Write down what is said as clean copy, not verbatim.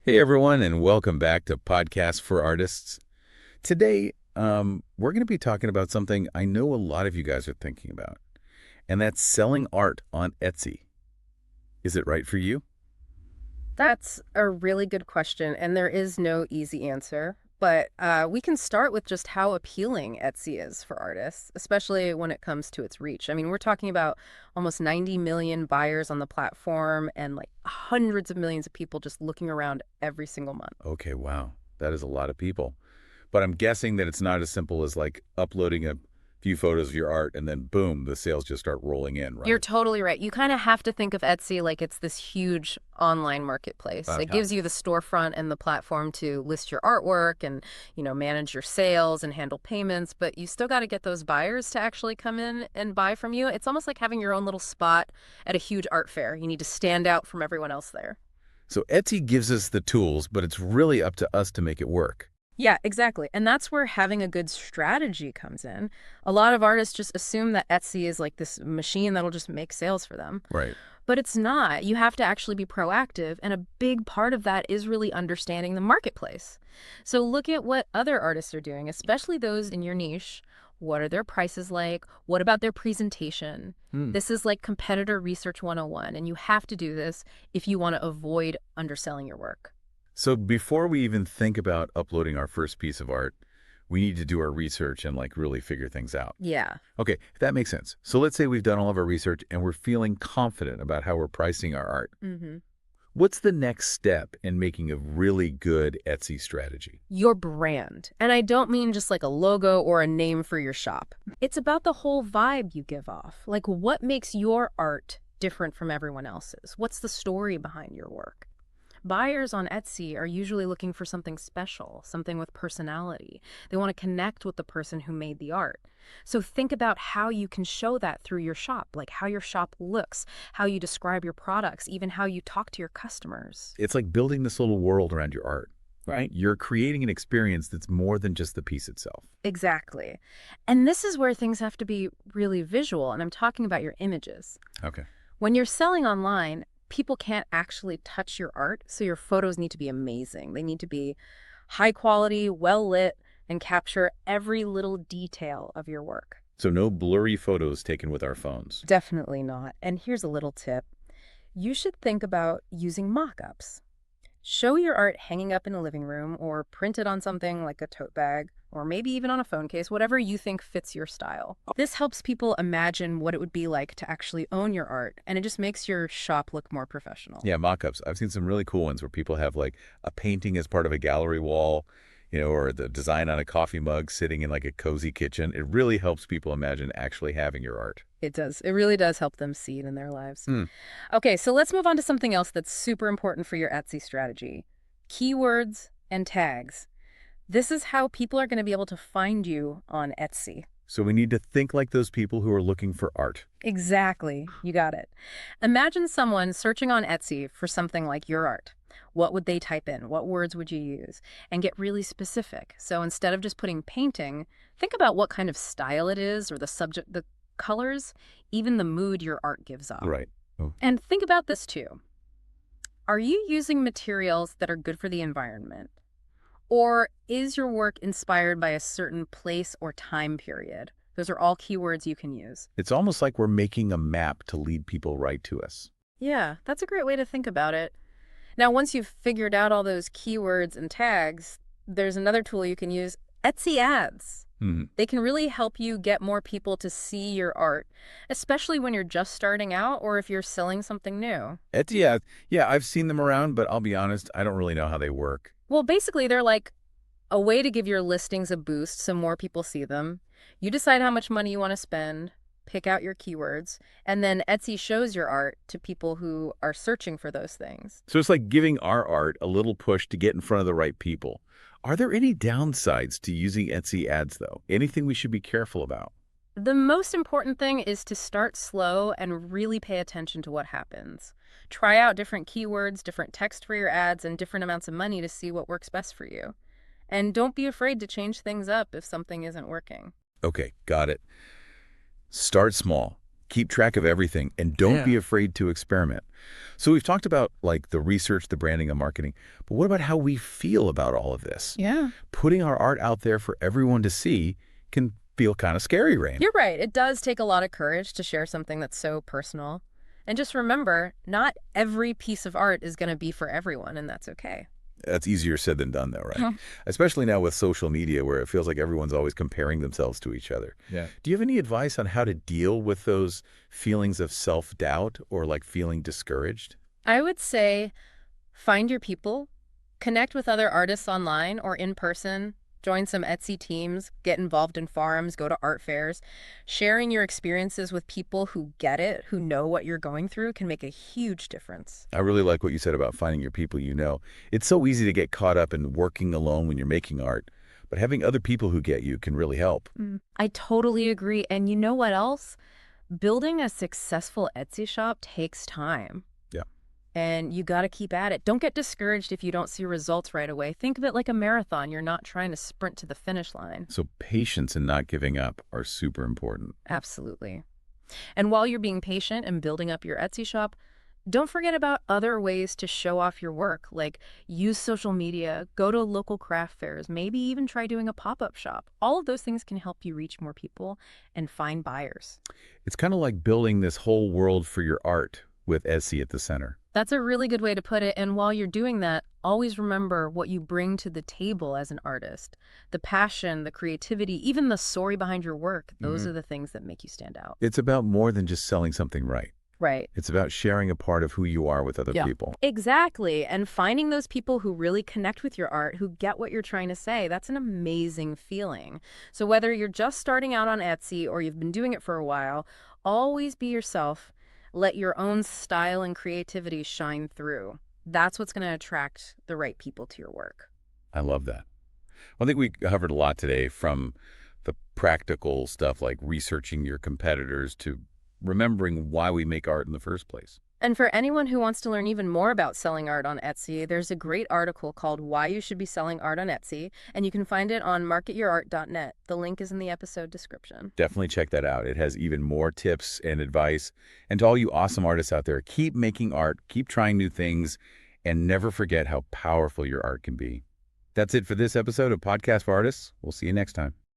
Hey everyone, and welcome back to Podcast for Artists. Today, we're going to be talking about something I know a lot of you guys are thinking about, and that's selling art on Etsy. Is it right for you? That's a really good question, and there is no easy answer. But we can start with just how appealing Etsy is for artists, especially when it comes to its reach. I mean, we're talking about almost 90 million buyers on the platform and like hundreds of millions of people just looking around every single month. Okay, wow, that is a lot of people. But I'm guessing that it's not as simple as like uploading a few photos of your art and then boom, the sales just start rolling in, You're right? totally right. You kind of have to think of Etsy like it's this huge online marketplace. It Yeah. gives you the storefront and the platform to list your artwork and, manage your sales and handle payments, but you still got to get those buyers to actually come in and buy from you. It's almost like having your own little spot at a huge art fair. You need to stand out from everyone else there. So Etsy gives us the tools, but it's really up to us to make it work. Yeah, exactly. And that's where having a good strategy comes in. A lot of artists just assume that Etsy is like this machine that'll just make sales for them. Right. But it's not. You have to actually be proactive, and a big part of that is really understanding the marketplace. So look at what other artists are doing, especially those in your niche. What are their prices like? What about their presentation? Hmm. This is like competitor research 101, and you have to do this if you want to avoid underselling your work. So before we even think about uploading our first piece of art, we need to do our research and like really figure things out. Yeah. Okay, that makes sense. So let's say we've done all of our research and we're feeling confident about how we're pricing our art. hmm What's the next step in making a really good Etsy strategy? Your brand. And I don't mean just like a logo or a name for your shop. It's about the whole vibe you give off. Like what makes your art different from everyone else's? What's the story behind your work? Buyers on Etsy are usually looking for something special, something with personality. They want to connect with the person who made the art. So think about how you can show that through your shop, like how your shop looks, how you describe your products, even how you talk to your customers. It's like building this little world around your art. Right. You're creating an experience that's more than just the piece itself. Exactly. And this is where things have to be really visual, and I'm talking about your images. Okay. When you're selling online, people can't actually touch your art, so your photos need to be amazing. They need to be high quality, well lit, and capture every little detail of your work. So no blurry photos taken with our phones. Definitely not. And here's a little tip. You should think about using mock-ups. Show your art hanging up in a living room or printed on something like a tote bag or maybe even on a phone case, whatever you think fits your style. This helps people imagine what it would be like to actually own your art, and it just makes your shop look more professional. Yeah, mock-ups. I've seen some really cool ones where people have like a painting as part of a gallery wall, or the design on a coffee mug sitting in like a cozy kitchen. It really helps people imagine actually having your art. It does. It really does help them see it in their lives. Hmm. Okay, so let's move on to something else that's super important for your Etsy strategy. Keywords and tags. This is how people are going to be able to find you on Etsy. So we need to think like those people who are looking for art. Exactly. You got it. Imagine someone searching on Etsy for something like your art. What would they type in? What words would you use? And get really specific. So instead of just putting painting, think about what kind of style it is or the subject, the colors, even the mood your art gives off. Right. Oh. And think about this too. Are you using materials that are good for the environment? Or is your work inspired by a certain place or time period? Those are all keywords you can use. It's almost like we're making a map to lead people right to us. Yeah, that's a great way to think about it. Now, once you've figured out all those keywords and tags, there's another tool you can use, Etsy ads. Hmm. They can really help you get more people to see your art, especially when you're just starting out or if you're selling something new. Yeah, yeah, I've seen them around, but I'll be honest, I don't really know how they work. Well, basically, they're like a way to give your listings a boost so more people see them. You decide how much money you want to spend, pick out your keywords, and then Etsy shows your art to people who are searching for those things. So it's like giving our art a little push to get in front of the right people. Are there any downsides to using Etsy ads, though? Anything we should be careful about? The most important thing is to start slow and really pay attention to what happens. Try out different keywords, different text for your ads, and different amounts of money to see what works best for you. And don't be afraid to change things up if something isn't working. Okay, got it. Start small. Keep track of everything and don't be Yeah. afraid to experiment. So we've talked about like the research, the branding, and marketing, but what about how we feel about all of this? Yeah. Putting our art out there for everyone to see can feel kind of scary, Rain. You're right. It does take a lot of courage to share something that's so personal. And just remember, not every piece of art is going to be for everyone, and that's okay. That's easier said than done, though, right? Huh. Especially now with social media where it feels like everyone's always comparing themselves to each other. Yeah. Do you have any advice on how to deal with those feelings of self-doubt or like feeling discouraged? I would say find your people, connect with other artists online or in person, join some Etsy teams, get involved in forums, go to art fairs. Sharing your experiences with people who get it, who know what you're going through, can make a huge difference. I really like what you said about finding your people you know. It's so easy to get caught up in working alone when you're making art, but having other people who get you can really help. I totally agree. And you know what else? Building a successful Etsy shop takes time. Yeah. And you got to keep at it. Don't get discouraged if you don't see results right away. Think of it like a marathon. You're not trying to sprint to the finish line. So patience and not giving up are super important. Absolutely. And while you're being patient and building up your Etsy shop, don't forget about other ways to show off your work, like use social media, go to local craft fairs, maybe even try doing a pop-up shop. All of those things can help you reach more people and find buyers. It's kind of like building this whole world for your art with Etsy at the center. That's a really good way to put it. And while you're doing that, always remember what you bring to the table as an artist. The passion, the creativity, even the story behind your work, those are the things that make you stand out. It's about more than just selling something right. Right. It's about sharing a part of who you are with other people. Exactly. And finding those people who really connect with your art, who get what you're trying to say, that's an amazing feeling. So whether you're just starting out on Etsy or you've been doing it for a while, always be yourself. Let your own style and creativity shine through. That's what's going to attract the right people to your work. I love that. Well, I think we covered a lot today, from the practical stuff like researching your competitors to remembering why we make art in the first place. And for anyone who wants to learn even more about selling art on Etsy, there's a great article called Why You Should Be Selling Art on Etsy, and you can find it on marketyourart.net. The link is in the episode description. Definitely check that out. It has even more tips and advice. And to all you awesome artists out there, keep making art, keep trying new things, and never forget how powerful your art can be. That's it for this episode of Podcast for Artists. We'll see you next time.